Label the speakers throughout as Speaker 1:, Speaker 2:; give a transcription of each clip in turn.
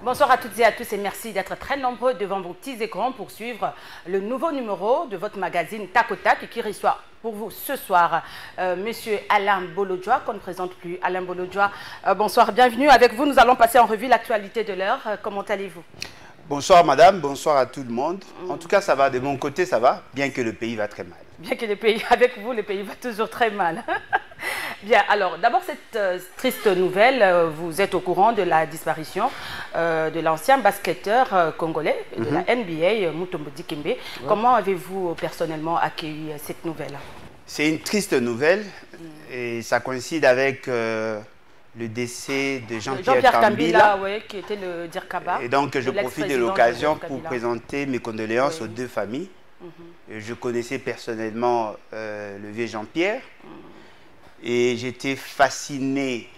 Speaker 1: Bonsoir à toutes et à tous et merci d'être très nombreux devant vos petits écrans pour suivre le nouveau numéro de votre magazine Tac au Tac qui reçoit pour vous ce soir Monsieur Alain Bolodjoa, qu'on ne présente plus. Alain Bolodjoa, bonsoir, bienvenue. Avec vous, nous allons passer en revue l'actualité de l'heure. Comment allez-vous?
Speaker 2: Bonsoir madame, bonsoir à tout le monde. En tout cas, ça va, de mon côté, ça va, bien que le pays va très mal.
Speaker 1: Bien que le pays, avec vous, le pays va toujours très mal. Bien, alors, d'abord, cette triste nouvelle, vous êtes au courant de la disparition de l'ancien basketteur congolais de la NBA, Mutombo Dikembe. Ouais. Comment avez-vous personnellement accueilli cette nouvelle?
Speaker 2: C'est une triste nouvelle et ça coïncide avec le décès de Jean-Pierre Kambila,
Speaker 1: ouais, qui était le Dirkaba.
Speaker 2: Et donc, je profite de l'occasion pour présenter mes condoléances aux deux familles. Je connaissais personnellement le vieux Jean-Pierre et j'étais fasciné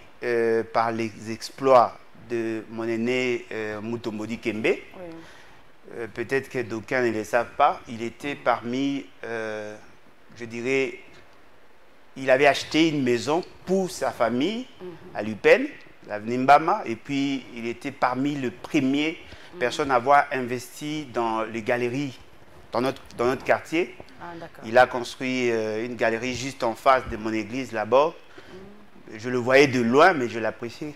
Speaker 2: par les exploits de mon aîné Mutombo Dikembe. Peut-être que d'aucuns ne le savent pas, il était parmi, je dirais, il avait acheté une maison pour sa famille à Lupin, l'avenue Mbama, et puis il était parmi les premières personnes à avoir investi dans les galeries dans notre quartier. Il a construit une galerie juste en face de mon église là-bas. Je le voyais de loin, mais je l'appréciais.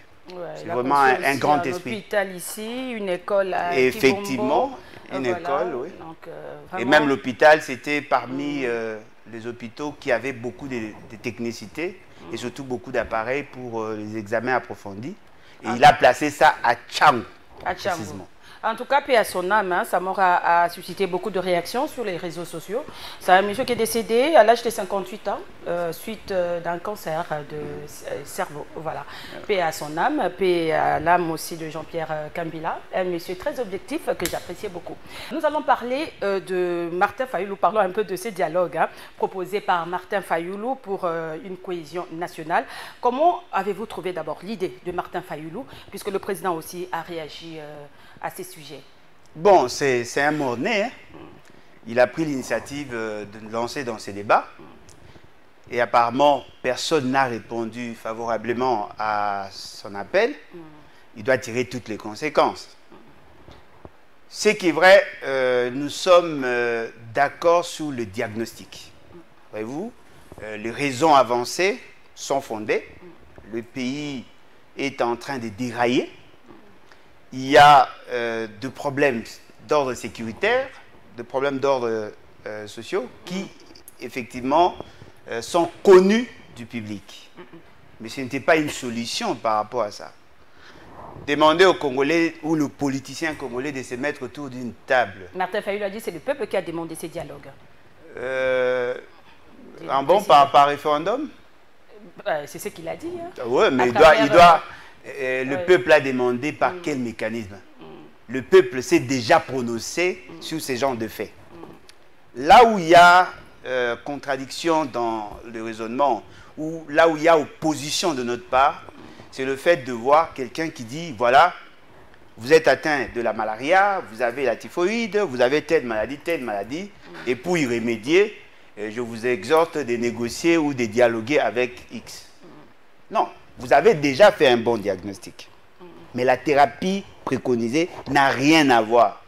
Speaker 2: C'est vraiment un grand esprit.
Speaker 1: Un hôpital ici, une école à
Speaker 2: effectivement, une école, oui. Donc, vraiment... Et même l'hôpital, c'était parmi les hôpitaux qui avaient beaucoup de technicité et surtout beaucoup d'appareils pour les examens approfondis. Et il a placé ça à Tchang, précisément.
Speaker 1: En tout cas, paix à son âme, hein, sa mort a suscité beaucoup de réactions sur les réseaux sociaux. C'est un monsieur qui est décédé à l'âge de 58 ans, suite d'un cancer de cerveau. Voilà. Paix à son âme, paix à l'âme aussi de Jean-Pierre Kambila, un monsieur très objectif que j'appréciais beaucoup. Nous allons parler de Martin Fayulu, parlons un peu de ces dialogues proposés par Martin Fayulu pour une cohésion nationale. Comment avez-vous trouvé d'abord l'idée de Martin Fayulu, puisque le président aussi a réagi à ces sujets?
Speaker 2: Bon, c'est un mort-né. Hein. Il a pris l'initiative de lancer dans ces débats. Et apparemment, personne n'a répondu favorablement à son appel. Il doit tirer toutes les conséquences. Ce qui est vrai, nous sommes d'accord sur le diagnostic. Voyez-vous, les raisons avancées sont fondées. Le pays est en train de dérailler. Il y a des problèmes d'ordre sécuritaire, des problèmes d'ordre sociaux qui, effectivement, sont connus du public. Mais ce n'était pas une solution par rapport à ça. Demander aux Congolais ou aux politiciens congolais de se mettre autour d'une table.
Speaker 1: Martin Fayulu a dit que c'est le peuple qui a demandé ces dialogues.
Speaker 2: Par référendum?
Speaker 1: C'est ce qu'il a dit. Hein.
Speaker 2: Oui, mais le peuple a demandé par quel mécanisme? Le peuple s'est déjà prononcé sur ce genre de faits. Là où il y a contradiction dans le raisonnement, ou là où il y a opposition de notre part, c'est le fait de voir quelqu'un qui dit, voilà, vous êtes atteint de la malaria, vous avez la typhoïde, vous avez telle maladie, et pour y remédier, je vous exhorte de négocier ou de dialoguer avec X. Non. Vous avez déjà fait un bon diagnostic. Mais la thérapie préconisée n'a rien à voir.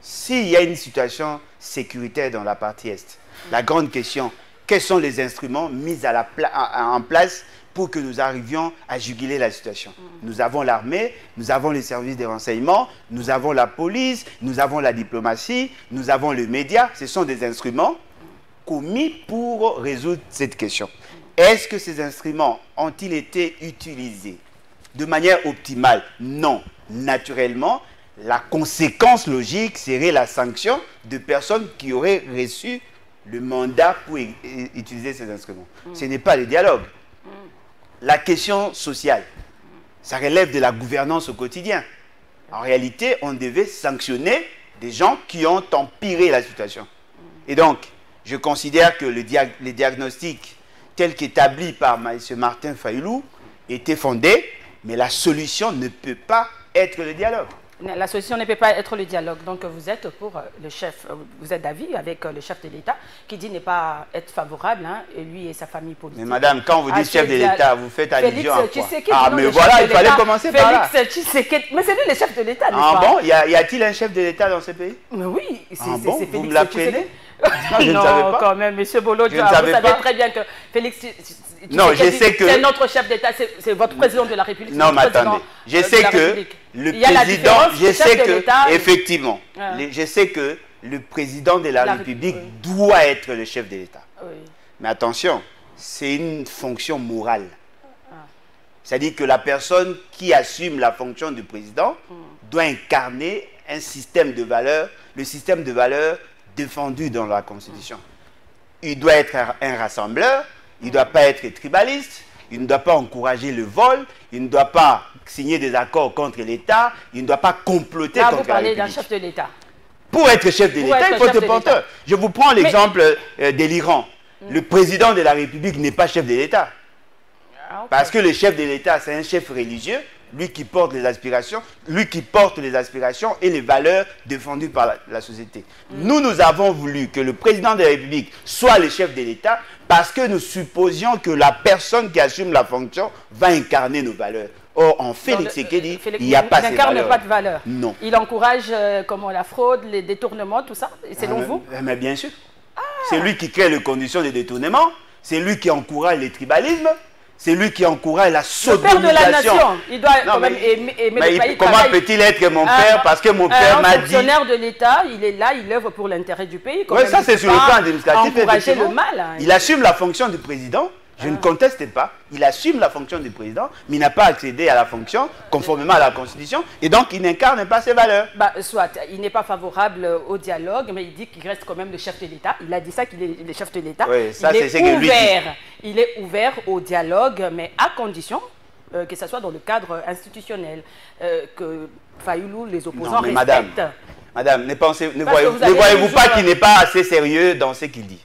Speaker 2: S'il y a une situation sécuritaire dans la partie Est, la grande question, quels sont les instruments mis en place pour que nous arrivions à juguler la situation? Nous avons l'armée, nous avons les services de renseignement, nous avons la police, nous avons la diplomatie, nous avons les médias. Ce sont des instruments commis pour résoudre cette question. Est-ce que ces instruments ont-ils été utilisés de manière optimale? Non. Naturellement, la conséquence logique serait la sanction de personnes qui auraient reçu le mandat pour utiliser ces instruments. Ce n'est pas le dialogue. La question sociale, ça relève de la gouvernance au quotidien. En réalité, on devait sanctionner des gens qui ont empiré la situation. Et donc, je considère que les diagnostics tel qu'établi par M. Martin Fayulu était fondé, mais la solution ne peut pas être le dialogue.
Speaker 1: La solution ne peut pas être le dialogue. Donc vous êtes pour le chef, vous êtes d'avis avec le chef de l'État qui dit ne pas être favorable, hein, et lui et sa famille politique.
Speaker 2: Mais madame, quand vous dites chef de l'État, vous faites allusion à quoi?
Speaker 1: Ah,
Speaker 2: mais voilà, il fallait commencer par là.
Speaker 1: Félix Tshisekedi, mais c'est lui le chef de l'État, n'est-ce
Speaker 2: pas?
Speaker 1: Ah
Speaker 2: bon, y a-t-il un chef de l'État dans ce pays?
Speaker 1: Mais oui, c'est
Speaker 2: bon,
Speaker 1: Félix.
Speaker 2: Vous me l'apprenez?
Speaker 1: Je ne savais pas. Quand même, monsieur Bolo, vous savez très bien que Félix
Speaker 2: non, je sais que
Speaker 1: c'est notre chef d'État, c'est votre président de la République.
Speaker 2: Non, mais attendez, je sais que le président, je sais que, effectivement, je sais que le président de la République doit être le chef de l'État. Mais attention, c'est une fonction morale. C'est-à-dire que la personne qui assume la fonction du président doit incarner un système de valeurs, le système de valeurs défendu dans la Constitution. Il doit être un rassembleur, il ne doit pas être tribaliste, il ne doit pas encourager le vol, il ne doit pas signer des accords contre l'État, il ne doit pas comploter contre la République. Vous parlez d'un
Speaker 1: chef de l'État.
Speaker 2: Pour être chef de l'État, il faut être porteur. Je vous prends l'exemple de l'Iran. Le président de la République n'est pas chef de l'État. Parce que le chef de l'État, c'est un chef religieux, lui qui porte les aspirations, et les valeurs défendues par la société. Nous avons voulu que le président de la République soit le chef de l'État parce que nous supposions que la personne qui assume la fonction va incarner nos valeurs. Or, en Félix Tshisekedi, il n'y a pas ces valeurs.
Speaker 1: Il n'incarne pas de valeurs.
Speaker 2: Non.
Speaker 1: Il encourage comment, la fraude, les détournements, tout ça, selon vous?
Speaker 2: Mais bien sûr. C'est lui qui crée les conditions de détournement, c'est lui qui encourage les tribalismes, c'est lui qui encourage la sodomisation. Le père de la nation,
Speaker 1: il doit quand même aimer le pays.
Speaker 2: Comment peut-il être mon père? Parce que mon père m'a dit...
Speaker 1: Un fonctionnaire de l'État, il est là, il œuvre pour l'intérêt du pays.
Speaker 2: Oui, ça c'est sur le plan administratif.
Speaker 1: Encourager le mal. Hein.
Speaker 2: Il assume la fonction du président. Je ne conteste pas. Il assume la fonction du président, mais il n'a pas accédé à la fonction conformément à la Constitution. Et donc, il n'incarne pas ses valeurs.
Speaker 1: Soit, il n'est pas favorable au dialogue, mais il dit qu'il reste quand même le chef de l'État. Il a dit ça, qu'il est le chef de l'État.
Speaker 2: Oui, ça, c'est ce que lui dit.
Speaker 1: Il est ouvert au dialogue, mais à condition que ce soit dans le cadre institutionnel, que Fayoulou, les opposants respectent.
Speaker 2: Madame, ne voyez-vous pas qu'il n'est pas assez sérieux dans ce qu'il dit?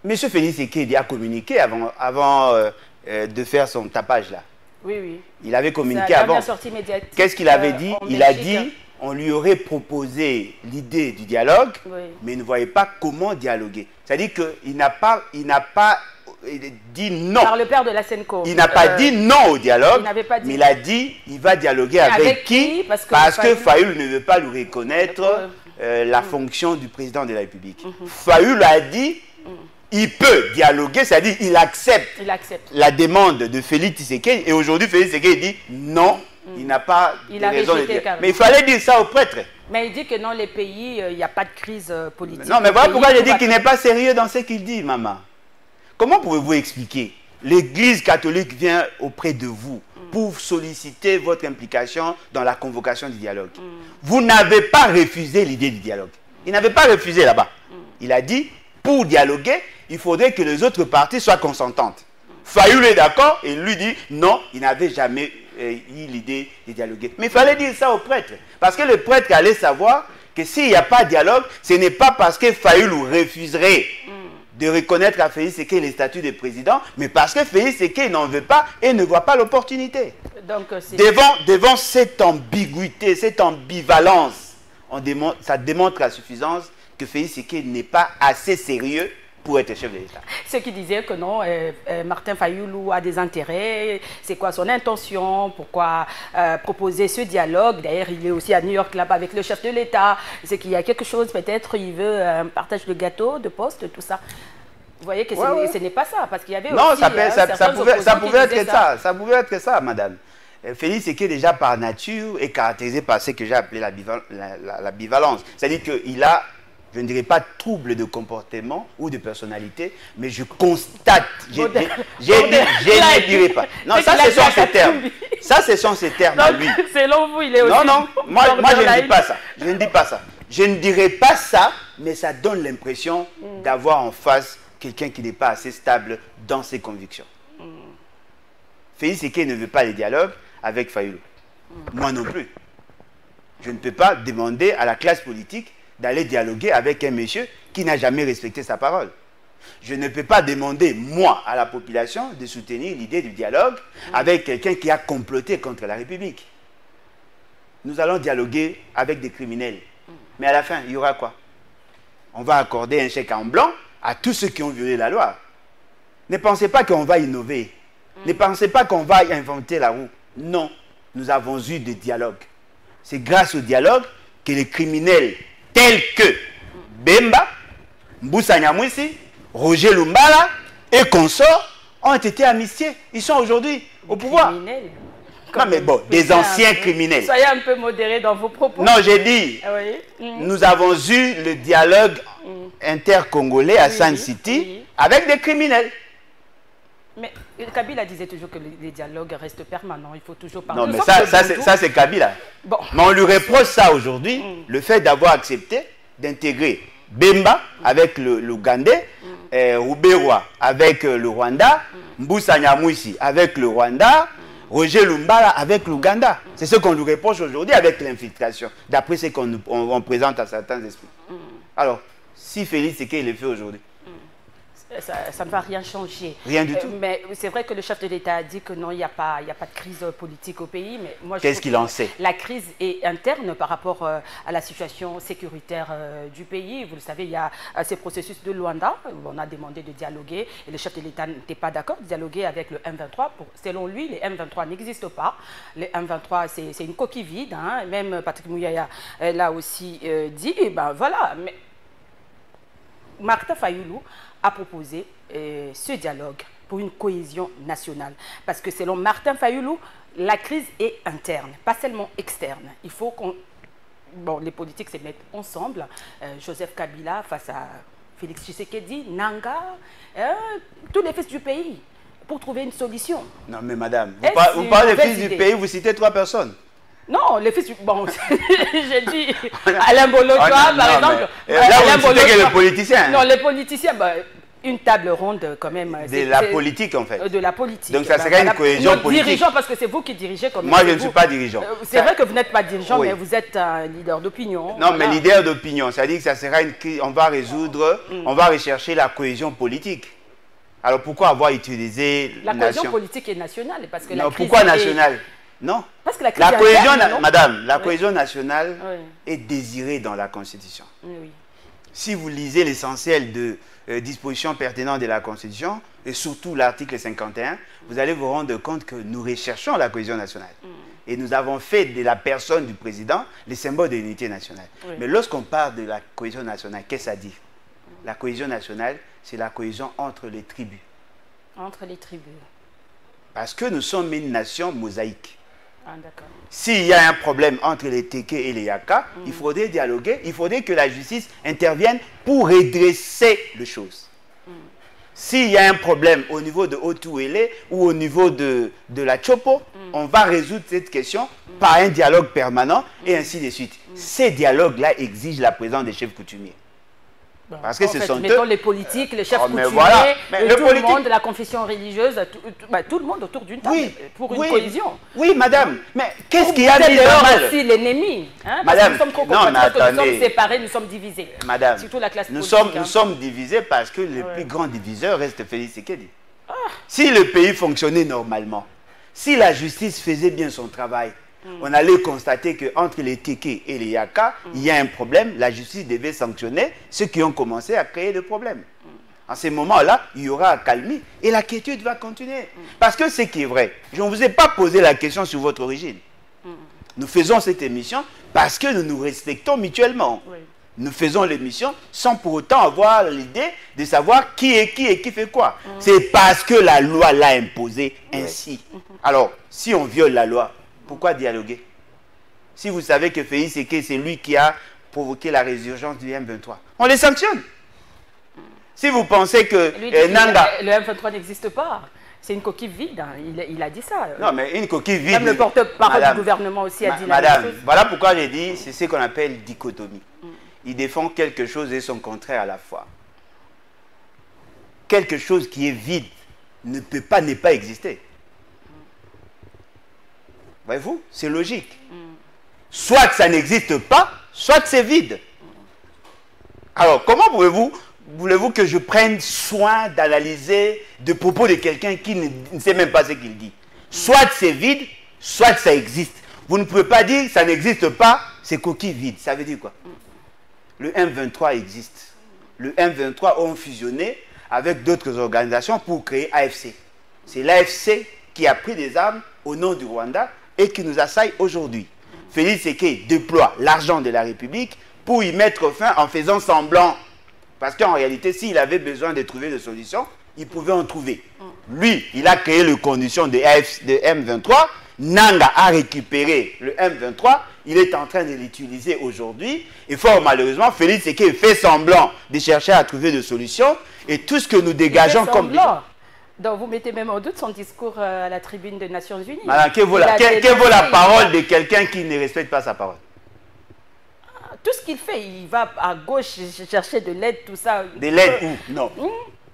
Speaker 2: Monsieur Félix Tshisekedi a communiqué avant de faire son tapage là.
Speaker 1: Oui, oui.
Speaker 2: Il avait communiqué avant. Qu'est-ce qu'il avait dit? Il a dit on lui aurait proposé l'idée du dialogue, mais il ne voyait pas comment dialoguer. C'est-à-dire qu'il n'a pas dit non.
Speaker 1: Par le père de la Senko.
Speaker 2: Il n'a pas dit non au dialogue, mais il a dit il va dialoguer avec qui? Parce que Fayoulou ne veut pas lui reconnaître la fonction du président de la République. Fayoulou a dit il peut dialoguer, c'est-à-dire il accepte la demande de Félix Tshisekedi. Et aujourd'hui, Félix Tshisekedi dit non, il n'a pas de raison de dire. Mais il fallait dire ça au prêtre.
Speaker 1: Mais il dit que dans les pays, il n'y a pas de crise politique.
Speaker 2: Non, mais voilà pourquoi je dis qu'il n'est pas sérieux dans ce qu'il dit, maman. Comment pouvez-vous expliquer? L'Église catholique vient auprès de vous pour solliciter votre implication dans la convocation du dialogue. Vous n'avez pas refusé l'idée du dialogue. Il n'avait pas refusé là-bas. Il a dit, pour dialoguer, il faudrait que les autres parties soient consentantes. Fayoulou est d'accord et lui dit non, il n'avait jamais eu l'idée de dialoguer. Mais il fallait dire ça au prêtre. Parce que le prêtre allait savoir que s'il n'y a pas de dialogue, ce n'est pas parce que Fayoulou refuserait de reconnaître à Félix Tshisekedi les statuts de président, mais parce que Félix Tshisekedi n'en veut pas et ne voit pas l'opportunité. Devant cette ambiguïté, cette ambivalence, ça démontre à suffisance que Félix Tshisekedi n'est pas assez sérieux pour être chef de l'État.
Speaker 1: Ceux qui disaient que non, Martin Fayoulou a des intérêts, c'est quoi son intention, pourquoi proposer ce dialogue? D'ailleurs, il est aussi à New York là-bas avec le chef de l'État, c'est qu'il y a quelque chose, peut-être il veut un partage de gâteau, de poste, tout ça. Vous voyez que ce n'est pas ça, parce qu'il y avait
Speaker 2: non,
Speaker 1: aussi...
Speaker 2: Non, ça pouvait être ça, ça pouvait être ça, madame. Félix Tshisekedi déjà par nature est caractérisé par ce que j'ai appelé la bivalence. C'est-à-dire qu'il a... Je ne dirais pas trouble de comportement ou de personnalité, mais je constate, je ne dirais pas. Non, ça ce sont ses termes. Ça ce sont ses termes à lui.
Speaker 1: Selon vous, il est aussi...
Speaker 2: Non, moi je ne dis pas ça. Je ne dis pas ça. Je ne dirais pas ça, mais ça donne l'impression d'avoir en face quelqu'un qui n'est pas assez stable dans ses convictions. Félix Tshisekedi ne veut pas les dialogues avec Fayoulou. Moi non plus. Je ne peux pas demander à la classe politique d'aller dialoguer avec un monsieur qui n'a jamais respecté sa parole. Je ne peux pas demander, moi, à la population, de soutenir l'idée du dialogue avec quelqu'un qui a comploté contre la République. nous allons dialoguer avec des criminels. Mais à la fin, il y aura quoi? On va accorder un chèque en blanc à tous ceux qui ont violé la loi. Ne pensez pas qu'on va innover. Ne pensez pas qu'on va inventer la roue. Non, nous avons eu des dialogues. C'est grâce au dialogue que les criminels tels que Bemba, Mbusa Nyamwisi, Roger Lumbala et consorts ont été amnistiés. Ils sont aujourd'hui au pouvoir.
Speaker 1: Criminels.
Speaker 2: Non mais bon, des anciens criminels.
Speaker 1: Soyez un peu modérés dans vos propos.
Speaker 2: Non, j'ai dit,
Speaker 1: Oui.
Speaker 2: nous avons eu le dialogue intercongolais à Sun City avec des criminels.
Speaker 1: Mais Kabila disait toujours que les dialogues restent permanents. Il faut toujours parler.
Speaker 2: Non, mais ça c'est Kabila.
Speaker 1: Bon.
Speaker 2: Mais on lui reproche ça aujourd'hui, le fait d'avoir accepté d'intégrer Bemba avec l'Ougandais, Ruberwa avec le Rwanda, Mbusa Nyamwisi avec le Rwanda, Roger Lumbala avec l'Ouganda. C'est ce qu'on lui reproche aujourd'hui avec l'infiltration, d'après ce qu'on présente à certains esprits. Alors, si Félix Tshisekedi le fait aujourd'hui,
Speaker 1: ça ne va rien changer.
Speaker 2: Rien du tout.
Speaker 1: Mais c'est vrai que le chef de l'État a dit que non, il n'y a pas de crise politique au pays. Mais moi,
Speaker 2: qu'est-ce qu'il en sait?
Speaker 1: La crise est interne par rapport à la situation sécuritaire du pays. Vous le savez, il y a ces processus de Luanda où on a demandé de dialoguer et le chef de l'État n'était pas d'accord de dialoguer avec le M23. Selon lui, les M23 n'existent pas. Les M23, c'est une coquille vide. Hein. Même Patrick Mouyaya l'a aussi dit. Et ben voilà. Mais Martin Fayulu a proposé ce dialogue pour une cohésion nationale. Parce que selon Martin Fayulu, la crise est interne, pas seulement externe. Il faut qu'on... Bon, les politiques se mettent ensemble. Joseph Kabila face à Félix Tshisekedi, Nanga, tous les fils du pays, pour trouver une solution.
Speaker 2: Non mais madame, vous parlez des fils du pays, vous citez 3 personnes.
Speaker 1: Non, les fils du... Bon, j'ai dit Alain Bologua, par exemple.
Speaker 2: Là, vous citez que les politiciens.
Speaker 1: Non, les politiciens, une table ronde quand même.
Speaker 2: De la politique, en fait.
Speaker 1: De la politique.
Speaker 2: Donc, ça serait une cohésion politique.
Speaker 1: Dirigeant, parce que c'est vous qui dirigez comme...
Speaker 2: Moi, je ne suis pas dirigeant.
Speaker 1: C'est vrai que vous n'êtes pas dirigeant, mais vous êtes un leader d'opinion.
Speaker 2: Non, mais leader d'opinion, c'est-à-dire que ça sera une crise, on va résoudre, on va rechercher la cohésion politique. Alors, pourquoi avoir utilisé
Speaker 1: la cohésion politique est nationale parce que
Speaker 2: non, pourquoi nationale? Non.
Speaker 1: Parce que la
Speaker 2: cohésion, madame, la cohésion nationale est désirée dans la Constitution.
Speaker 1: Oui.
Speaker 2: Si vous lisez l'essentiel de dispositions pertinentes de la Constitution, et surtout l'article 51, vous allez vous rendre compte que nous recherchons la cohésion nationale. Et nous avons fait de la personne du président les symboles de l'unité nationale. Mais lorsqu'on parle de la cohésion nationale, qu'est-ce que ça dit? La cohésion nationale, c'est la cohésion entre les tribus.
Speaker 1: Entre les tribus.
Speaker 2: Parce que nous sommes une nation mosaïque.
Speaker 1: Ah, d'accord.
Speaker 2: S'il y a un problème entre les Teke et les Yaka, il faudrait dialoguer, il faudrait que la justice intervienne pour redresser les choses. S'il y a un problème au niveau de Otuele ou au niveau de la Chopo, on va résoudre cette question par un dialogue permanent et ainsi de suite. Ces dialogues-là exigent la présence des chefs coutumiers. Parce que ce sont
Speaker 1: mettons les politiques, les chefs coutumiers,
Speaker 2: voilà.
Speaker 1: tout le monde, la confession religieuse, tout le monde autour d'une table pour une cohésion.
Speaker 2: Oui, madame. Mais qu'est-ce qu'il y a de
Speaker 1: normal? Aussi l'ennemi. Hein,
Speaker 2: madame,
Speaker 1: nous sommes trop compatriotes, nous sommes séparés, nous sommes divisés.
Speaker 2: Madame,
Speaker 1: surtout la classe politique.
Speaker 2: Nous sommes divisés parce que le plus grand diviseur reste Félix Tshisekedi. Si le pays fonctionnait normalement, si la justice faisait bien son travail, on allait constater qu'entre les Teke et les Yaka, il y a un problème. La justice devait sanctionner ceux qui ont commencé à créer le problème. En ce moment-là, il y aura accalmie et la quiétude va continuer. Parce que ce qui est vrai, je ne vous ai pas posé la question sur votre origine. Nous faisons cette émission parce que nous nous respectons mutuellement. Nous faisons l'émission sans pour autant avoir l'idée de savoir qui est qui et qui fait quoi. C'est parce que la loi l'a imposé ainsi. Alors, si on viole la loi, pourquoi dialoguer? Si vous savez que Félix Tshisekedi, c'est lui qui a provoqué la résurgence du M23, on les sanctionne. Si vous pensez que Nanga...
Speaker 1: Le M23 n'existe pas. C'est une coquille vide. Hein. Il a dit ça.
Speaker 2: Non, mais une coquille vide...
Speaker 1: Même le porte-parole du gouvernement aussi a dit la même chose.
Speaker 2: Voilà pourquoi j'ai dit, c'est ce qu'on appelle dichotomie. Il défend quelque chose et son contraire à la fois. Quelque chose qui est vide ne peut pas ne pas exister. Voyez-vous, c'est logique. Soit ça n'existe pas, soit c'est vide. Alors, comment voulez-vous que je prenne soin d'analyser des propos de quelqu'un qui ne sait même pas ce qu'il dit? Soit c'est vide, soit ça existe. Vous ne pouvez pas dire que ça n'existe pas, c'est coquille vide. Ça veut dire quoi? Le M23 existe. Le M23 ont fusionné avec d'autres organisations pour créer AFC. C'est l'AFC qui a pris des armes au nom du Rwanda et qui nous assaille aujourd'hui. Félix Tshisekedi déploie l'argent de la République pour y mettre fin en faisant semblant. Parce qu'en réalité, s'il avait besoin de trouver des solutions, il pouvait en trouver. Lui, il a créé les conditions de M23. Nanga a récupéré le M23. Il est en train de l'utiliser aujourd'hui. Et fort malheureusement, Félix Tshisekedi fait semblant de chercher à trouver des solutions. Et tout ce que nous dégageons comme...
Speaker 1: Donc vous mettez même en doute son discours à la tribune des Nations Unies.
Speaker 2: Madame, que vaut la parole de quelqu'un qui ne respecte pas sa parole?
Speaker 1: Tout ce qu'il fait, il va à gauche chercher de l'aide, tout ça.
Speaker 2: De l'aide où? Non.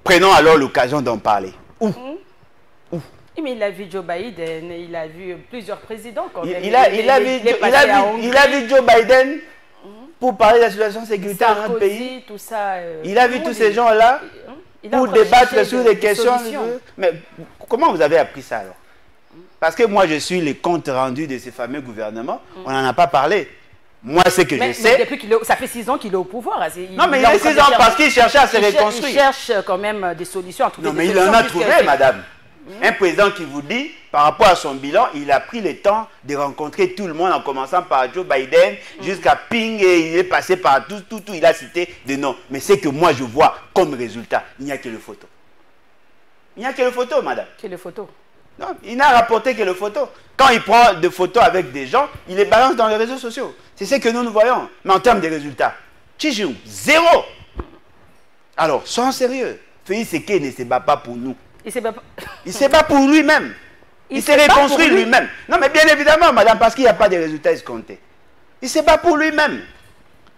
Speaker 2: Prenons alors l'occasion d'en parler. Où?
Speaker 1: Mais il a vu Joe Biden, il a vu plusieurs présidents quand même.
Speaker 2: Il a vu Joe Biden pour parler de la situation sécuritaire dans notre pays.
Speaker 1: Tout ça,
Speaker 2: il a vu tous ces gens-là pour débattre sur des questions. Mais comment vous avez appris ça alors? Parce que moi, je suis les comptes rendus de ces fameux gouvernements. On n'en a pas parlé. Moi, c'est que je sais.
Speaker 1: Depuis ça fait 6 ans qu'il est au pouvoir.
Speaker 2: Non, mais il a 6 ans parce qu'il cherchait à se reconstruire.
Speaker 1: Il cherche quand même des solutions à trouver.
Speaker 2: Non, mais il en a trouvé, madame. Un président qui vous dit, par rapport à son bilan, il a pris le temps de rencontrer tout le monde, en commençant par Joe Biden, jusqu'à Ping, et il est passé par tout, il a cité des noms. Mais c'est que moi, je vois comme résultat, il n'y a que les photos. Il n'y a que les photos, madame. Que les photos? Non, il n'a rapporté que les photos. Quand il prend des photos avec des gens, il les balance dans les réseaux sociaux. C'est ce que nous voyons. Mais en termes de résultats, Tchijou, zéro. Alors, soyons sérieux. Félix Tshisekedi ne se bat pas pour nous. Il se bat pour lui-même. Il s'est reconstruit lui-même. Non, mais bien évidemment, madame, parce qu'il n'y a pas de résultats escomptés. Il se bat pour lui-même.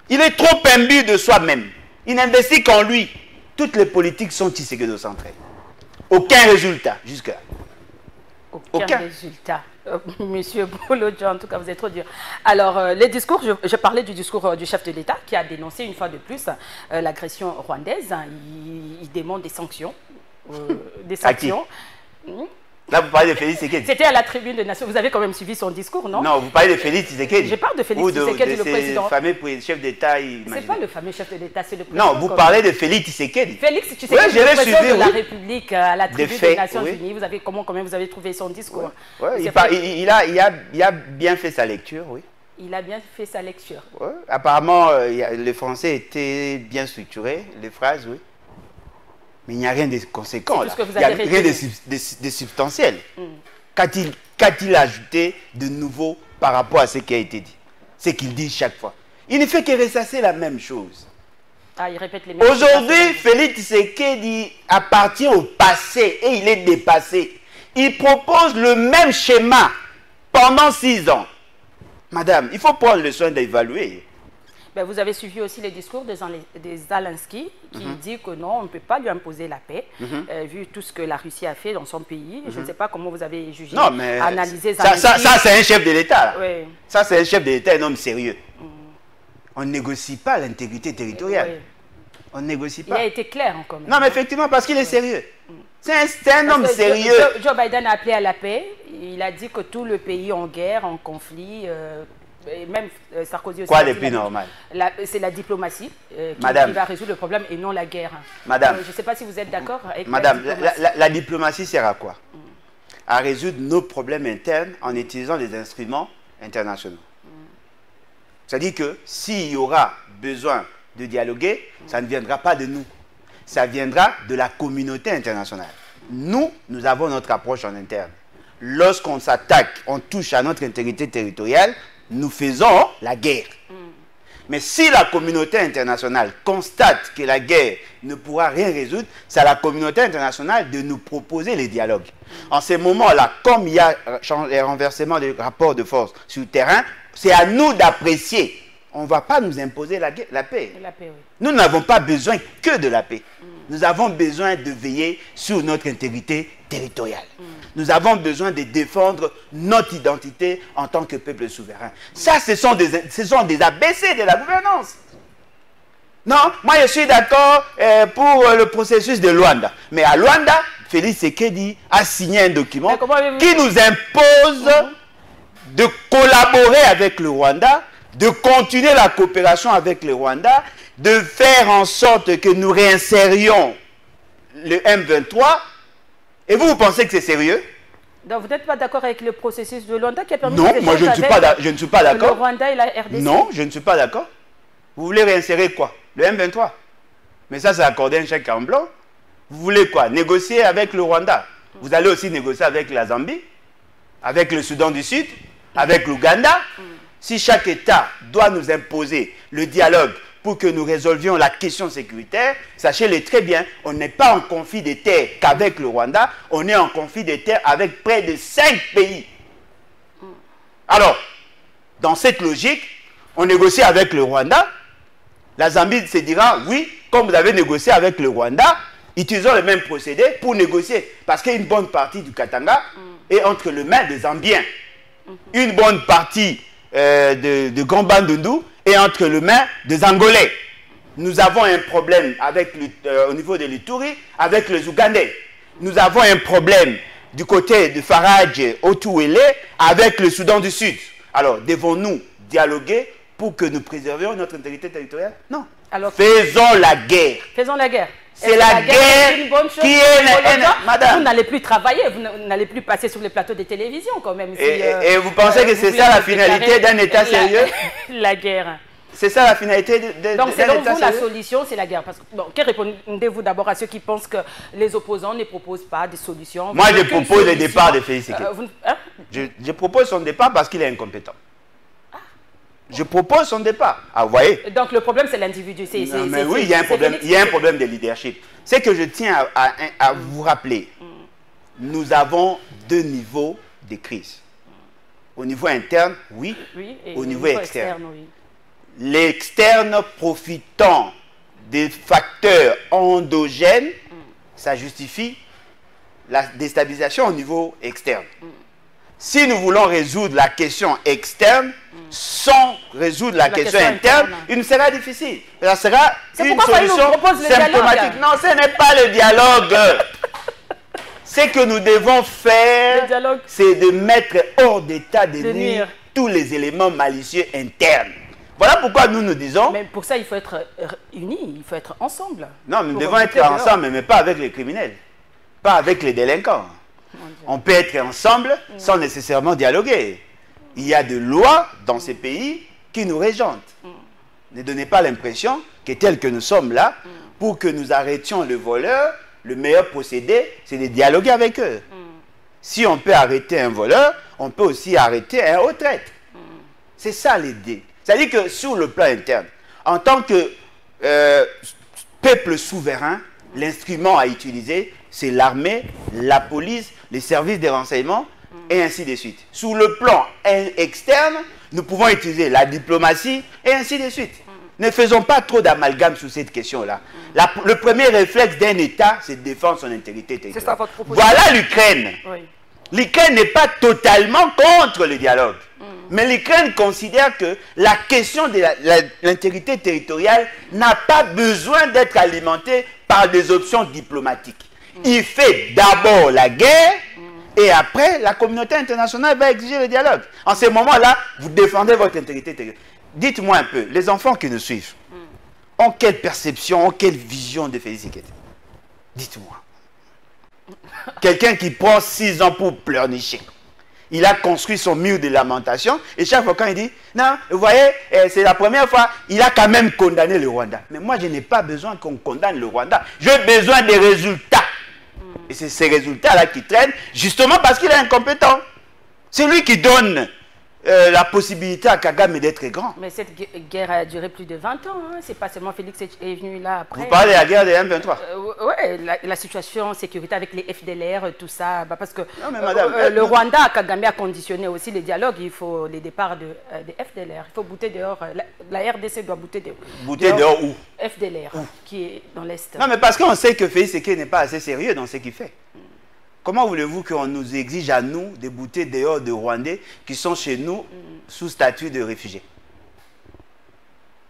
Speaker 2: Il est trop imbu de soi-même. Il n'investit qu'en lui. Toutes les politiques sont Tshisekedi-centrées. Aucun résultat, jusque-là.
Speaker 1: Aucun résultat. Monsieur Bolodjo, en tout cas, vous êtes trop dur. Alors, les discours, je parlais du discours du chef de l'État qui a dénoncé une fois de plus l'agression rwandaise. Il demande des sanctions. Des sanctions.
Speaker 2: Là, vous parlez de Félix Tshisekedi.
Speaker 1: C'était à la tribune des Nations. Vous avez quand même suivi son discours, non?
Speaker 2: Non, vous parlez de Félix Tshisekedi.
Speaker 1: Je parle de Félix Tshisekedi, le président.
Speaker 2: Le fameux chef d'État.
Speaker 1: C'est pas le fameux chef de l'État, c'est le président.
Speaker 2: Non, vous parlez de Félix Tshisekedi.
Speaker 1: Félix Tshisekedi, le président de la République à la tribune des Nations Unies. Vous avez, comment vous avez trouvé son discours?
Speaker 2: Il a bien fait sa lecture, oui.
Speaker 1: Il a bien fait sa lecture.
Speaker 2: Apparemment, le français était bien structuré, les phrases, oui. Mais il n'y a rien de conséquent, là. Il n'y a rien de substantiel. Qu'a-t-il ajouté de nouveau par rapport à ce qui a été dit? C'est qu'il dit chaque fois. Il ne fait que ressasser la même chose.
Speaker 1: Il répète les mêmes choses.
Speaker 2: Aujourd'hui, Félix Tshisekedi appartient au passé et il est dépassé. Il propose le même schéma pendant 6 ans. Madame, il faut prendre le soin d'évaluer.
Speaker 1: Ben, vous avez suivi aussi les discours de Zelensky qui dit que non, on ne peut pas lui imposer la paix, vu tout ce que la Russie a fait dans son pays. Je ne sais pas comment vous avez jugé, analysé Zelensky.
Speaker 2: Ça c'est un chef de l'État. Oui. Ça, c'est un chef de l'État, un homme sérieux. On ne négocie pas l'intégrité territoriale. On ne négocie pas.
Speaker 1: Il a été clair quand même.
Speaker 2: Non, mais effectivement, parce qu'il est sérieux. C'est un homme sérieux.
Speaker 1: Joe Biden a appelé à la paix. Il a dit que tout le pays en guerre, en conflit... Et même Sarkozy aussi.
Speaker 2: Quoi de plus normal?
Speaker 1: C'est la diplomatie qui va résoudre le problème et non la guerre.
Speaker 2: Madame.
Speaker 1: Je ne sais pas si vous êtes d'accord avec
Speaker 2: la diplomatie sert à quoi? À résoudre nos problèmes internes en utilisant des instruments internationaux. C'est-à-dire que s'il y aura besoin de dialoguer, ça ne viendra pas de nous. Ça viendra de la communauté internationale. Nous avons notre approche en interne. Lorsqu'on s'attaque, on touche à notre intégrité territoriale, nous faisons la guerre. Mais si la communauté internationale constate que la guerre ne pourra rien résoudre, c'est à la communauté internationale de nous proposer les dialogues. En ces moments-là, comme il y a un renversement des rapports de force sur le terrain, c'est à nous d'apprécier. On ne va pas nous imposer la paix.
Speaker 1: La paix, oui.
Speaker 2: Nous n'avons pas besoin que de la paix. Nous avons besoin de veiller sur notre intégrité territoriale. Nous avons besoin de défendre notre identité en tant que peuple souverain. Ça, ce sont des ABC de la gouvernance. Non, moi je suis d'accord pour le processus de Luanda. Mais à Luanda, Félix Tshisekedi a signé un document qui nous impose de collaborer avec le Rwanda, de continuer la coopération avec le Rwanda, de faire en sorte que nous réinsérions le M23. Et vous pensez que c'est sérieux?
Speaker 1: Donc vous n'êtes pas d'accord avec le processus de Luanda qui a permis...
Speaker 2: Non, moi je ne suis pas d'accord.
Speaker 1: Le Rwanda et la RDC?
Speaker 2: Non, je ne suis pas d'accord. Vous voulez réinsérer quoi? Le M23? Mais ça, c'est accorder un chèque en blanc. Vous voulez quoi? Négocier avec le Rwanda. Vous allez aussi négocier avec la Zambie, avec le Soudan du Sud, avec l'Ouganda. Si chaque État doit nous imposer le dialogue pour que nous résolvions la question sécuritaire, sachez-le très bien, on n'est pas en conflit des terres qu'avec le Rwanda, on est en conflit des terres avec près de 5 pays. Alors, dans cette logique, on négocie avec le Rwanda, la Zambie se dira, oui, comme vous avez négocié avec le Rwanda, utilisons le même procédé pour négocier. Parce qu'une bonne partie du Katanga est entre les mains des Zambiens. Une bonne partie de Grand Bandundu est entre les mains des Angolais. Nous avons un problème avec au niveau de l'Ituri avec les Ougandais. Nous avons un problème du côté de Farage Otuwele avec le Soudan du Sud. Alors, devons-nous dialoguer pour que nous préservions notre intégrité territoriale? Non.
Speaker 1: Alors,
Speaker 2: faisons la guerre.
Speaker 1: Faisons la guerre.
Speaker 2: C'est la guerre qui est...
Speaker 1: Madame, vous n'allez plus travailler, vous n'allez plus passer sur les plateaux de télévision quand même.
Speaker 2: Et vous pensez que c'est ça la finalité d'un État sérieux?
Speaker 1: La guerre.
Speaker 2: C'est ça la finalité d'un État sérieux?
Speaker 1: Donc selon vous, la solution, c'est la guerre. Parce que, bon, que répondez-vous d'abord à ceux qui pensent que les opposants ne proposent pas de solutions?
Speaker 2: Moi, je propose le départ de Félix Tshisekedi.
Speaker 1: Hein?
Speaker 2: Je propose son départ parce qu'il est incompétent. Je propose son départ. Ah, vous voyez?
Speaker 1: Donc le problème, c'est l'individu.
Speaker 2: Mais oui, il y a un problème, il y a un problème de leadership. C'est que je tiens à vous rappeler, nous avons deux niveaux de crise. Au niveau interne, oui, et au niveau externe. Oui. L'externe profitant des facteurs endogènes, ça justifie la déstabilisation au niveau externe. Si nous voulons résoudre la question externe, sans résoudre la question interne, il sera difficile. Ça sera une solution symptomatique. Non, ce n'est pas le dialogue. Ce que nous devons faire, c'est de mettre hors d'état de nuire tous les éléments malicieux internes. Voilà pourquoi nous nous disons...
Speaker 1: Mais pour ça, il faut être unis, il faut être ensemble.
Speaker 2: Non, nous devons être ensemble, mais pas avec les criminels. Pas avec les délinquants. On peut être ensemble sans nécessairement dialoguer. Il y a des lois dans ces pays qui nous régentent. Ne donnez pas l'impression que tel que nous sommes là, pour que nous arrêtions le voleur, le meilleur procédé, c'est de dialoguer avec eux. Si on peut arrêter un voleur, on peut aussi arrêter un haut traître. C'est ça l'idée. C'est-à-dire que sur le plan interne, en tant que peuple souverain, l'instrument à utiliser, c'est l'armée, la police, les services de renseignement, et ainsi de suite. Sur le plan externe, nous pouvons utiliser la diplomatie, et ainsi de suite. Ne faisons pas trop d'amalgame sur cette question-là. Le premier réflexe d'un État, c'est de défendre son intégrité territoriale.
Speaker 1: C'est ça votre proposition.
Speaker 2: Voilà l'Ukraine. Oui. L'Ukraine n'est pas totalement contre le dialogue. Mais l'Ukraine considère que la question de l'intégrité territoriale n'a pas besoin d'être alimentée par des options diplomatiques. Il fait d'abord la guerre et après, la communauté internationale va exiger le dialogue. En ce moment-là, vous défendez votre intégrité territoriale. Dites-moi un peu, les enfants qui nous suivent, ont quelle perception, ont quelle vision de Félix Tshisekedi? Dites-moi. Quelqu'un qui prend 6 ans pour pleurnicher. Il a construit son mur de lamentation et chaque fois quand il dit, non, vous voyez, c'est la première fois, il a quand même condamné le Rwanda. Mais moi, je n'ai pas besoin qu'on condamne le Rwanda. J'ai besoin des résultats. Et c'est ces résultats-là qui traînent, justement parce qu'il est incompétent. C'est lui qui donne la possibilité à Kagame d'être grand.
Speaker 1: Mais cette guerre a duré plus de 20 ans. Hein. C'est pas seulement Félix est venu là après.
Speaker 2: Vous parlez de la guerre des M23?
Speaker 1: Oui, la situation sécurité avec les FDLR, tout ça. Parce que
Speaker 2: non, mais madame,
Speaker 1: le Rwanda, Kagame a conditionné aussi les dialogues. Il faut les départs des FDLR. Il faut bouter dehors. La RDC doit bouter dehors.
Speaker 2: Bouter dehors où?
Speaker 1: FDLR, qui est dans l'Est.
Speaker 2: Non, mais parce qu'on sait que Félix Tshisekedi n'est pas assez sérieux dans ce qu'il fait. Comment voulez-vous qu'on nous exige à nous de bouter dehors de Rwandais qui sont chez nous sous statut de réfugiés?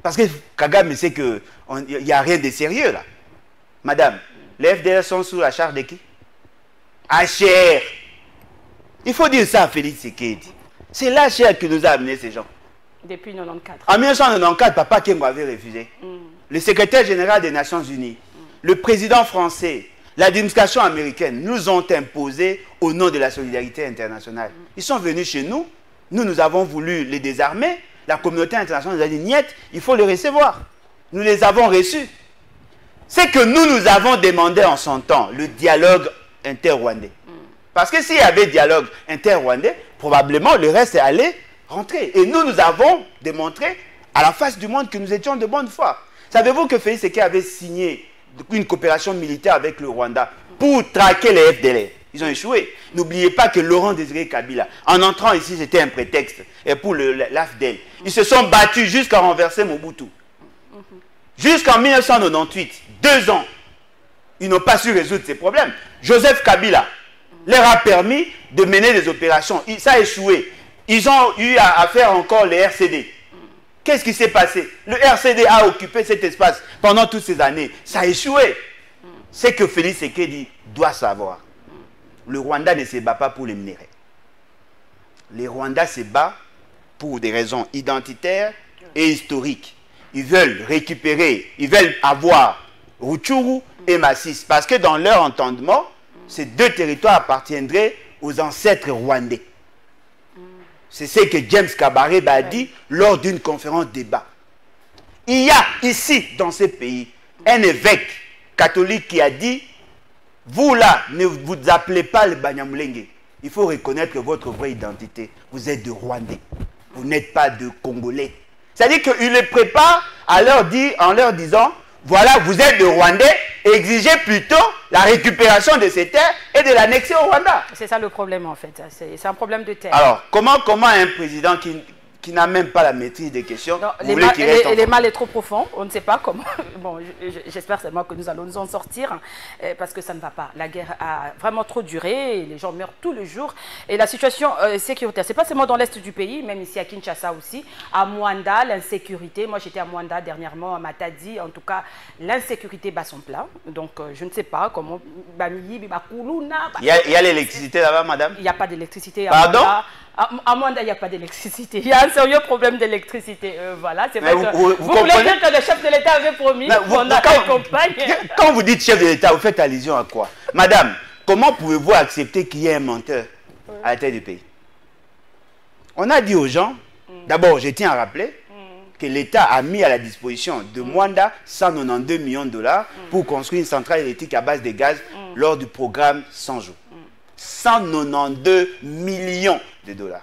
Speaker 2: Parce que Kagame sait qu'il n'y a rien de sérieux là. Madame, les FDR sont sous la charge de qui? HR. Il faut dire ça à Félix Tshisekedi. C'est l'HR qui nous a amené ces gens.
Speaker 1: Depuis 1994.
Speaker 2: En 1994, Papa Kengo avait refusé. Le secrétaire général des Nations Unies, le président français, l'administration américaine nous ont imposé au nom de la solidarité internationale. Ils sont venus chez nous. Nous avons voulu les désarmer. La communauté internationale nous a dit, niet, il faut les recevoir. Nous les avons reçus. C'est que nous avons demandé en son temps le dialogue inter-rwandais. Parce que s'il y avait dialogue inter-rwandais, probablement le reste allait rentrer. Et nous avons démontré à la face du monde que nous étions de bonne foi. Savez-vous que Félix Tshisekedi avait signé une coopération militaire avec le Rwanda pour traquer les FDLR? Ils ont échoué. N'oubliez pas que Laurent Désiré Kabila, en entrant ici, c'était un prétexte pour l'AFDEL. Ils se sont battus jusqu'à renverser Mobutu. Jusqu'en 1998, 2 ans, ils n'ont pas su résoudre ces problèmes. Joseph Kabila leur a permis de mener des opérations. Ça a échoué. Ils ont eu à faire encore les RCD. Qu'est-ce qui s'est passé? Le RCD a occupé cet espace pendant toutes ces années. Ça a échoué. C'est que Félix Tshisekedi doit savoir. Le Rwanda ne se bat pas pour les minéraux. Le Rwanda se bat pour des raisons identitaires et historiques. Ils veulent récupérer, ils veulent avoir Rutshuru et Masisi. Parce que dans leur entendement, ces 2 territoires appartiendraient aux ancêtres rwandais. C'est ce que James Kabarebe a dit lors d'une conférence débat. Il y a ici, dans ce pays, un évêque catholique qui a dit, vous là, ne vous appelez pas le Banyamulenge. Il faut reconnaître votre vraie identité. Vous êtes de Rwandais. Vous n'êtes pas de Congolais. C'est-à-dire qu'il les prépare en leur disant, voilà, vous êtes de Rwandais, exigez plutôt la récupération de ces terres et de l'annexer au Rwanda.
Speaker 1: C'est ça le problème en fait, c'est un problème de terre.
Speaker 2: Alors, comment un président qui n'a même pas la maîtrise des questions,
Speaker 1: les mal est trop profond, on ne sait pas comment. Bon, j'espère seulement que nous allons nous en sortir, parce que ça ne va pas. La guerre a vraiment trop duré, les gens meurent tous les jours, et la situation sécuritaire, c'est pas seulement dans l'est du pays, même ici à Kinshasa aussi, à Mwanda, l'insécurité, moi j'étais à Mwanda dernièrement, à Matadi, en tout cas, l'insécurité bat son plein, donc je ne sais pas comment...
Speaker 2: Il y a l'électricité là-bas, madame?
Speaker 1: Il n'y a pas d'électricité à
Speaker 2: Pardon?
Speaker 1: Mwanda. À Mwanda, il n'y a pas d'électricité. Il y a un sérieux problème d'électricité. Voilà, c'est vrai que vous voulez dire que le chef de l'État avait promis qu'on accompagne.
Speaker 2: Quand vous dites chef de l'État, vous faites allusion à quoi? Madame, comment pouvez-vous accepter qu'il y ait un menteur à la tête du pays? On a dit aux gens, d'abord, je tiens à rappeler que l'État a mis à la disposition de Mwanda 192 millions de dollars pour construire une centrale électrique à base de gaz lors du programme 100 jours. 192 millions de dollars.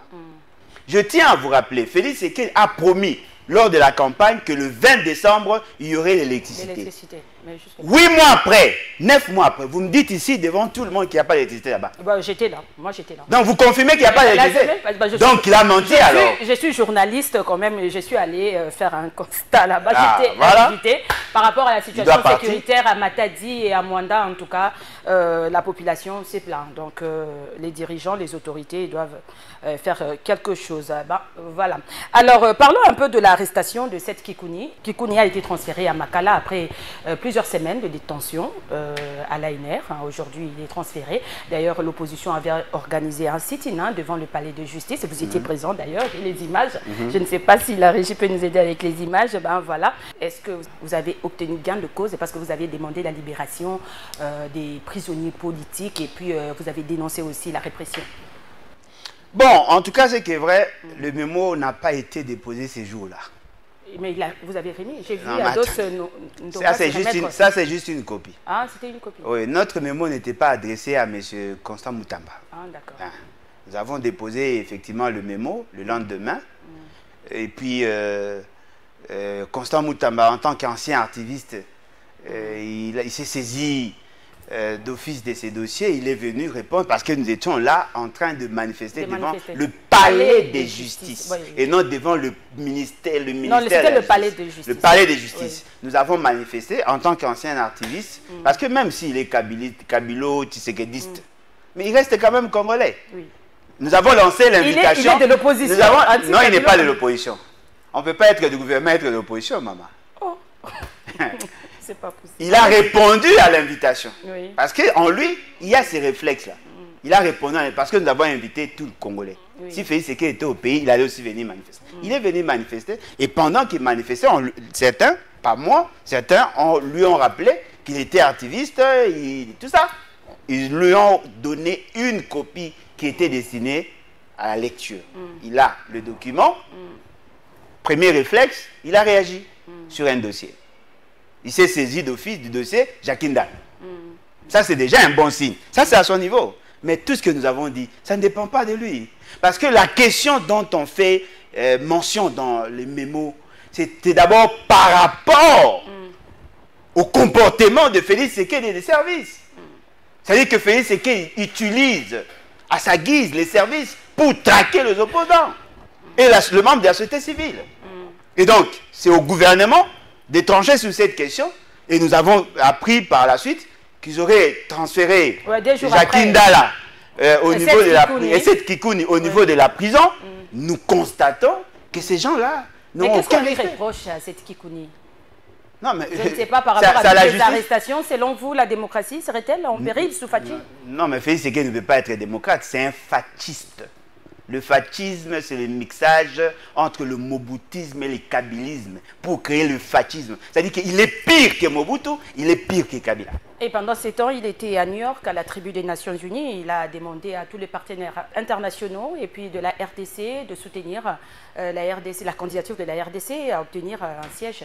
Speaker 2: Je tiens à vous rappeler, Félix Tshisekedi a promis lors de la campagne que le 20 décembre, il y aurait l'électricité. 8 mois après, 9 mois après, vous me dites ici devant tout le monde qu'il n'y a pas d'électricité là-bas.
Speaker 1: Bah, j'étais là, moi j'étais là.
Speaker 2: Donc vous confirmez qu'il n'y a pas d'électricité? Donc il a menti alors.
Speaker 1: Je suis journaliste quand même, et je suis allé faire un constat là-bas. J'étais invité par rapport à la situation sécuritaire à Matadi et à Mwanda, en tout cas, la population s'est plainte. Donc les dirigeants, les autorités doivent faire quelque chose. Voilà. Alors parlons un peu de l'arrestation de cette Kikouni. Kikouni a été transféré à Makala après plusieurs semaines de détention à l'ANR. Aujourd'hui, il est transféré. D'ailleurs, l'opposition avait organisé un sit-in devant le palais de justice. Vous étiez présent d'ailleurs, et les images. Je ne sais pas si la régie peut nous aider avec les images. Ben voilà. Est-ce que vous avez obtenu gain de cause parce que vous avez demandé la libération des prisonniers politiques et puis vous avez dénoncé aussi la répression?
Speaker 2: Bon, en tout cas, ce qui est vrai, le mémo n'a pas été déposé ces jours-là.
Speaker 1: Mais vous avez remis, j'ai vu à d'autres...
Speaker 2: Ça, c'est juste une copie.
Speaker 1: Ah, c'était une copie.
Speaker 2: Oui, notre mémo n'était pas adressé à M. Constant Moutamba.
Speaker 1: Ah, d'accord.
Speaker 2: Nous avons déposé effectivement le mémo le lendemain. Et puis, Constant Moutamba, en tant qu'ancien activiste, il s'est saisi d'office de ces dossiers. Il est venu répondre parce que nous étions là en train de manifester devant le palais de justice et non devant le ministère.
Speaker 1: Non, c'était le palais de justice.
Speaker 2: Le palais de justice. Oui. Nous avons manifesté en tant qu'ancien activiste parce que même s'il est kabilo, tshisekediste, mais il reste quand même congolais. Oui. Nous avons lancé l'invitation.
Speaker 1: Il est de l'opposition.
Speaker 2: Non, il n'est pas de l'opposition. On ne peut pas être du gouvernement et être de l'opposition, maman.
Speaker 1: Oh. Pas possible.
Speaker 2: Il a répondu à l'invitation. Oui. Parce qu'en lui, il y a ces réflexes-là. Il a répondu, parce que nous avons invité tout le Congolais.
Speaker 1: Oui.
Speaker 2: Si Félix Tshisekedi était au pays, il allait aussi venir manifester. Il est venu manifester, et pendant qu'il manifestait, certains, pas moi, certains lui ont rappelé qu'il était activiste, tout ça. Ils lui ont donné une copie qui était destinée à la lecture. Il a le document. Premier réflexe, il a réagi sur un dossier. Il s'est saisi d'office du dossier Jacques Ndala. Ça, c'est déjà un bon signe. Ça, c'est à son niveau. Mais tout ce que nous avons dit, ça ne dépend pas de lui. Parce que la question dont on fait mention dans les mémos, c'était d'abord par rapport au comportement de Félix Tshisekedi et des services. C'est-à-dire que Félix Tshisekedi utilise à sa guise les services pour traquer les opposants et le membre de la société civile. Et donc, c'est au gouvernement de trancher sur cette question. Et nous avons appris par la suite qu'ils auraient transféré Jacques Ndala au niveau de la prison, et cette Kikouni au niveau de la prison. Nous constatons que ces gens-là n'ont aucun
Speaker 1: respect. Qu'est-ce qu'on lui reproche à cette Kikouni?
Speaker 2: Non, mais
Speaker 1: je ne sais pas, par rapport à toutes les arrestations, selon vous, la démocratie serait-elle en péril sous Fachi?
Speaker 2: Non, mais Félix Tshisekedi ne veut pas être démocrate, c'est un fasciste. Le fascisme, c'est le mixage entre le moboutisme et le kabylisme pour créer le fascisme. C'est-à-dire qu'il est pire que Mobutu, il est pire que Kabila. Et
Speaker 1: pendant ces temps, il était à New York, à la tribu des Nations Unies. Il a demandé à tous les partenaires internationaux et puis de la RDC de soutenir la candidature de la RDC à obtenir un siège.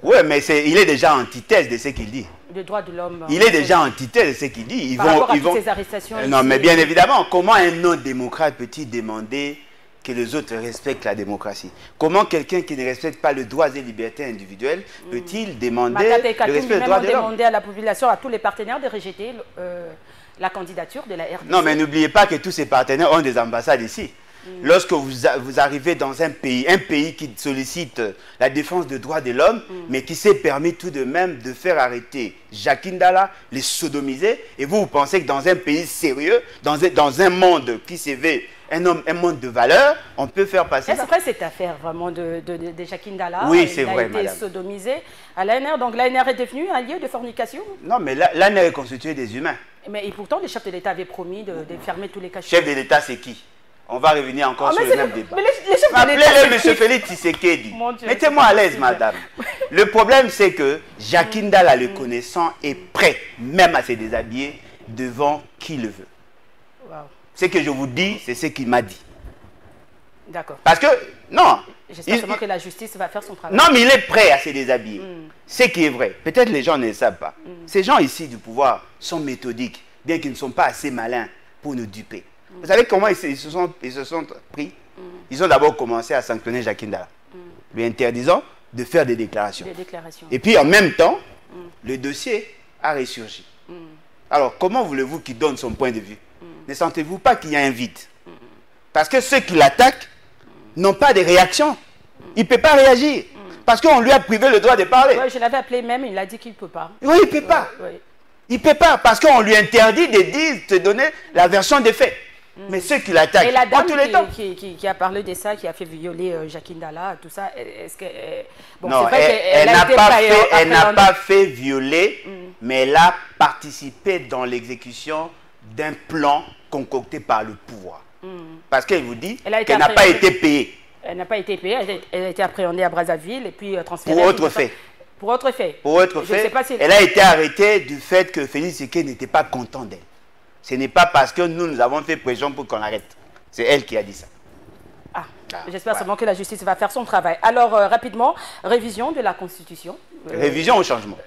Speaker 2: Oui, mais il est déjà antithèse de ce qu'il dit.
Speaker 1: Le droit de l'homme.
Speaker 2: Il est déjà antithèse de ce qu'il dit.
Speaker 1: Par rapport à toutes ces arrestations.
Speaker 2: Non, mais bien évidemment, comment un non-démocrate peut-il demander que les autres respectent la démocratie? Comment quelqu'un qui ne respecte pas le droit et libertés individuelles peut-il demander le respect des droits de l'homme?
Speaker 1: Demander à la population, à tous les partenaires de rejeter la candidature de la RDC.
Speaker 2: Non, mais n'oubliez pas que tous ces partenaires ont des ambassades ici. Lorsque vous arrivez dans un pays qui sollicite la défense des droits de l'homme, mais qui s'est permis tout de même de faire arrêter Jacques Ndala, les sodomiser, et vous pensez que dans un pays sérieux, dans un monde qui se veut un monde de valeurs, on peut faire passer ça.
Speaker 1: C'est vrai cette affaire vraiment de Jacques Ndala?
Speaker 2: Oui, c'est vrai,
Speaker 1: madame. Il a été sodomisé à l'ANR, donc l'ANR est devenu un lieu de fornication?
Speaker 2: Non, mais l'ANR est constitué des humains.
Speaker 1: Et pourtant, le chef de l'État avait promis de fermer tous les cachets.
Speaker 2: Chef de l'État, c'est qui? On va revenir encore sur le même débat.
Speaker 1: Appelez-le
Speaker 2: M. Félix Tshisekedi. Mettez-moi à l'aise, madame. Le problème, c'est que Jacques Ndala, le connaissant, est prêt, même à se déshabiller, devant qui le veut. Wow. Ce que je vous dis, c'est ce qu'il m'a dit.
Speaker 1: D'accord.
Speaker 2: Parce que, non.
Speaker 1: J'espère seulement que la justice va faire son travail.
Speaker 2: Non, mais il est prêt à se déshabiller. Ce qui est vrai. Peut-être les gens ne le savent pas. Ces gens ici du pouvoir sont méthodiques, bien qu'ils ne sont pas assez malins pour nous duper. Vous savez comment ils se sont pris? Ils ont d'abord commencé à sanctionner Jacques Ndala, lui interdisant de faire des déclarations. Et puis en même temps, le dossier a ressurgi. Alors comment voulez-vous qu'il donne son point de vue? Ne sentez-vous pas qu'il y a un vide? Parce que ceux qui l'attaquent n'ont pas de réaction. Il ne peut pas réagir. Parce qu'on lui a privé le droit de parler.
Speaker 1: Ouais, je l'avais appelé même, il a dit qu'il ne peut pas.
Speaker 2: Oui, il ne peut pas. Il ne peut pas parce qu'on lui interdit de donner la version des faits. Mais ceux qui l'attaquent,
Speaker 1: et la dame
Speaker 2: tous les temps.
Speaker 1: Qui a parlé de ça, qui a fait violer Jacques Ndala, tout ça, est-ce que...
Speaker 2: Bon, non, elle n'a pas fait violer, mais elle a participé dans l'exécution d'un plan concocté par le pouvoir. Parce qu'elle vous dit qu'elle n'a pas été payée.
Speaker 1: Elle n'a pas été payée, elle a été appréhendée à Brazzaville et puis transférée...
Speaker 2: Pour autre fait.
Speaker 1: Pour autre fait.
Speaker 2: Pour autre fait, elle a été arrêtée du fait que Félix Tshisekedi n'était pas content d'elle. Ce n'est pas parce que nous avons fait pression pour qu'on arrête. C'est elle qui a dit ça.
Speaker 1: J'espère seulement que la justice va faire son travail. Alors, rapidement, révision de la Constitution.
Speaker 2: Révision ou changement?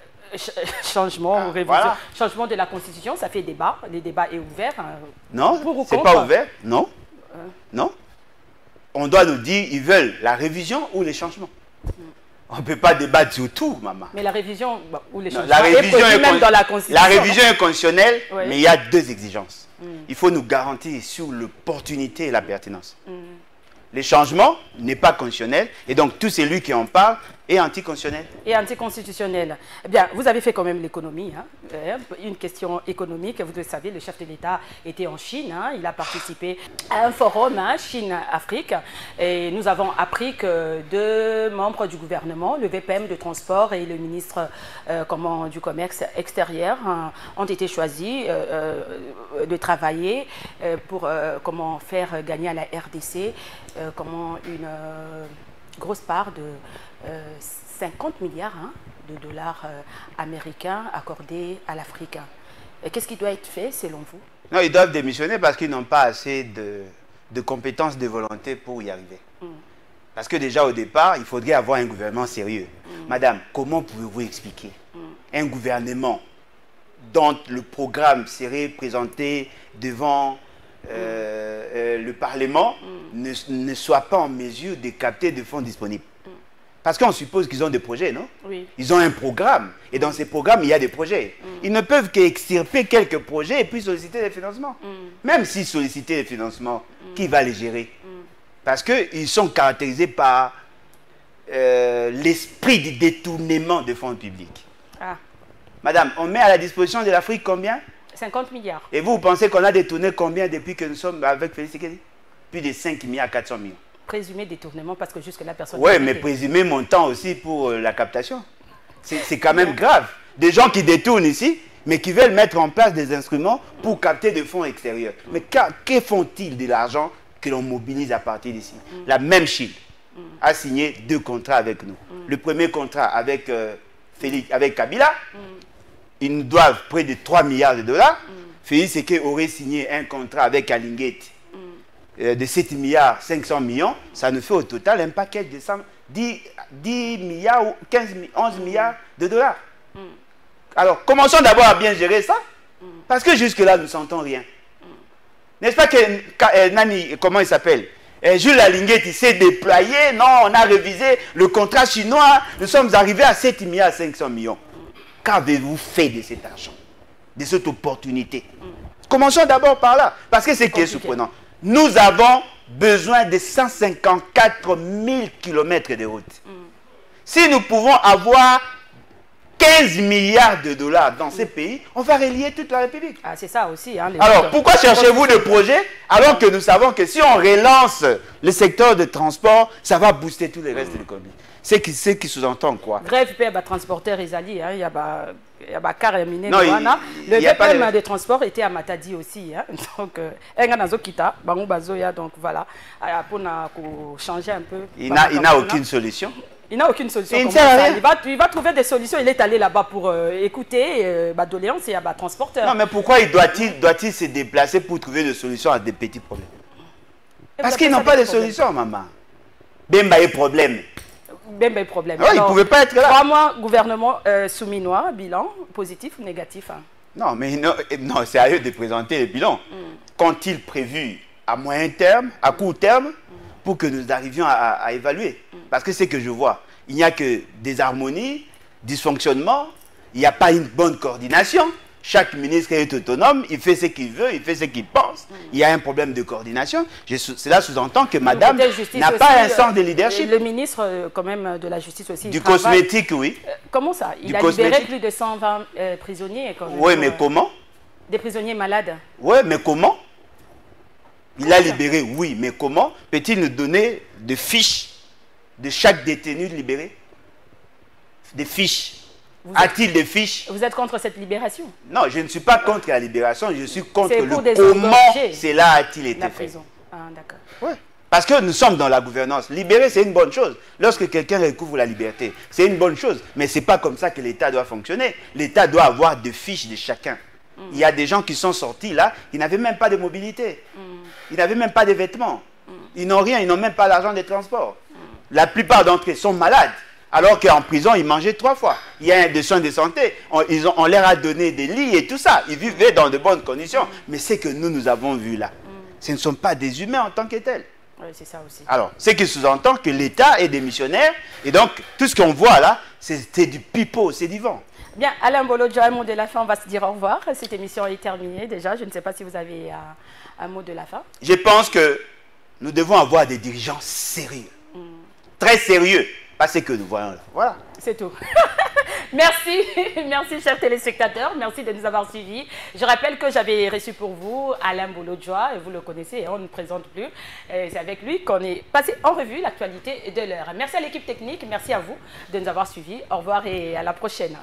Speaker 1: Changement ou révision. Voilà. Changement de la Constitution, ça fait débat. Le débat est ouvert.
Speaker 2: Non, ce n'est pas ouvert. Non. Non. On doit nous dire, ils veulent la révision ou les changements. On ne peut pas débattre sur tout, maman.
Speaker 1: Mais la révision ou les changements,
Speaker 2: la révision
Speaker 1: même dans la Constitution.
Speaker 2: La révision est constitutionnelle, mais il y a deux exigences. Il faut nous garantir sur l'opportunité et la pertinence. Les changements n'est pas constitutionnel, et donc tout celui qui en parle Et anticonstitutionnel.
Speaker 1: Et anticonstitutionnel. Eh bien, vous avez fait quand même l'économie. Hein. Une question économique. Vous le savez, le chef de l'État était en Chine. Hein. Il a participé à un forum, hein, Chine-Afrique. Et nous avons appris que 2 membres du gouvernement, le VPM de transport et le ministre du commerce extérieur, hein, ont été choisis de travailler pour comment faire gagner à la RDC une grosse part de 50 milliards de dollars américains accordés à l'Afrique. Qu'est-ce qui doit être fait selon vous?
Speaker 2: Non, ils doivent démissionner parce qu'ils n'ont pas assez de compétences, de volonté pour y arriver. Parce que déjà au départ, il faudrait avoir un gouvernement sérieux. Madame, comment pouvez-vous expliquer un gouvernement dont le programme serait présenté devant le Parlement ne soit pas en mesure de capter des fonds disponibles? Parce qu'on suppose qu'ils ont des projets, non?
Speaker 1: Oui.
Speaker 2: Ils ont un programme. Et dans ces programmes, il y a des projets. Ils ne peuvent qu'extirper quelques projets et puis solliciter des financements. Même s'ils sollicitent des financements, qui va les gérer? Parce qu'ils sont caractérisés par l'esprit du détournement de fonds publics.
Speaker 1: Ah.
Speaker 2: Madame, on met à la disposition de l'Afrique combien?
Speaker 1: 50 milliards.
Speaker 2: Et vous pensez qu'on a détourné combien depuis que nous sommes avec Félix Tshisekedi? Plus de 5 milliards 400 millions.
Speaker 1: Présumé détournement parce que jusque-là, personne...
Speaker 2: Oui, mais présumé montant aussi pour la captation. C'est quand même grave. Des gens qui détournent ici, mais qui veulent mettre en place des instruments pour capter des fonds extérieurs. Mais que font-ils de l'argent que l'on mobilise à partir d'ici? La même Chine a signé 2 contrats avec nous. Le premier contrat avec Kabila, ils nous doivent près de 3 milliards de dollars. Félix Tshisekedi aurait signé un contrat avec Alingate de 7 milliards 500 millions. Ça nous fait au total un paquet de 10 milliards ou 11 milliards de dollars. Alors, commençons d'abord à bien gérer ça, parce que jusque-là, nous ne sentons rien. N'est-ce pas que Nani, comment il s'appelle, Jules Alingate, il s'est déployé. Non, on a révisé le contrat chinois. Nous sommes arrivés à 7 milliards 500 millions. Qu'avez-vous fait de cet argent, de cette opportunité? Commençons d'abord par là, parce que c'est ce qui est surprenant. Nous avons besoin de 154 000 km de route. Si nous pouvons avoir 15 milliards de dollars dans ces pays, on va relier toute la République.
Speaker 1: Ah, c'est ça aussi. Hein,
Speaker 2: alors, pourquoi cherchez-vous des projets alors que nous savons que si on relance le secteur de transport, ça va booster tout le reste de l'économie? C'est qui sous-entend quoi?
Speaker 1: Grève PEB transporteur Isali, il y a carrément
Speaker 2: non,
Speaker 1: le VPM de transport était à Matadi aussi. Hein, donc, donc voilà, pour changer un peu.
Speaker 2: Il n'a aucune solution.
Speaker 1: Il n'a aucune solution. Il va trouver des solutions. Il est allé là-bas pour écouter doléances et transporteur.
Speaker 2: Non, mais pourquoi doit-il se déplacer pour trouver des solutions à des petits problèmes? Parce qu'ils n'ont pas de solution, maman. Bemba est problème.
Speaker 1: Bemba est problème.
Speaker 2: Ouais, il ne pouvait pas être là.
Speaker 1: 3 mois, gouvernement souminois, bilan, positif ou négatif? Hein?
Speaker 2: Non, mais non, c'est à eux de présenter les bilans. Qu'ont-ils prévu à moyen terme, à court terme, pour que nous arrivions à évaluer? Parce que c'est que je vois, il n'y a que des harmonies, dysfonctionnements, il n'y a pas une bonne coordination. Chaque ministre est autonome, il fait ce qu'il veut, il fait ce qu'il pense. Il y a un problème de coordination. Cela sous-entend que madame n'a pas un sens de leadership.
Speaker 1: Le ministre, quand même, de la justice aussi.
Speaker 2: Du cosmétique, oui.
Speaker 1: Comment ça? Il a libéré plus de 120 prisonniers.
Speaker 2: Oui, mais comment?
Speaker 1: Des prisonniers malades.
Speaker 2: Oui, mais comment? Il a libéré, oui, mais comment? Peut-il nous donner des fiches de chaque détenu libéré? Des fiches. A-t-il des fiches?
Speaker 1: Vous êtes contre cette libération?
Speaker 2: Non, je ne suis pas contre la libération, je suis contre le comment cela a-t-il été fait.
Speaker 1: Ah, d'accord.
Speaker 2: Ouais. Parce que nous sommes dans la gouvernance. Libérer, c'est une bonne chose. Lorsque quelqu'un recouvre la liberté, c'est une bonne chose. Mais ce n'est pas comme ça que l'État doit fonctionner. L'État doit avoir des fiches de chacun. Il y a des gens qui sont sortis là, ils n'avaient même pas de mobilité. Ils n'avaient même pas de vêtements. Ils n'ont rien, ils n'ont même pas l'argent des transports. La plupart d'entre eux sont malades. Alors qu'en prison, ils mangeaient 3 fois. Il y a des soins de santé. On leur a donné des lits et tout ça. Ils vivaient dans de bonnes conditions. Mais ce que nous avons vu là, ce ne sont pas des humains en tant que tels.
Speaker 1: Oui, c'est ça aussi.
Speaker 2: Alors, ce qui sous-entend que l'État est démissionnaire. Et donc, tout ce qu'on voit là, c'est du pipeau, c'est du vent.
Speaker 1: Bien, Alain Bolodja, un mot de la fin, on va se dire au revoir. Cette émission est terminée déjà. Je ne sais pas si vous avez un mot de la fin.
Speaker 2: Je pense que nous devons avoir des dirigeants sérieux. Très sérieux. pas ce que nous voyons là. Voilà.
Speaker 1: C'est tout. Merci, merci chers téléspectateurs, merci de nous avoir suivis. Je rappelle que j'avais reçu pour vous Alain Boulodjoa, et vous le connaissez, on ne présente plus. C'est avec lui qu'on est passé en revue l'actualité de l'heure. Merci à l'équipe technique, merci à vous de nous avoir suivis. Au revoir et à la prochaine.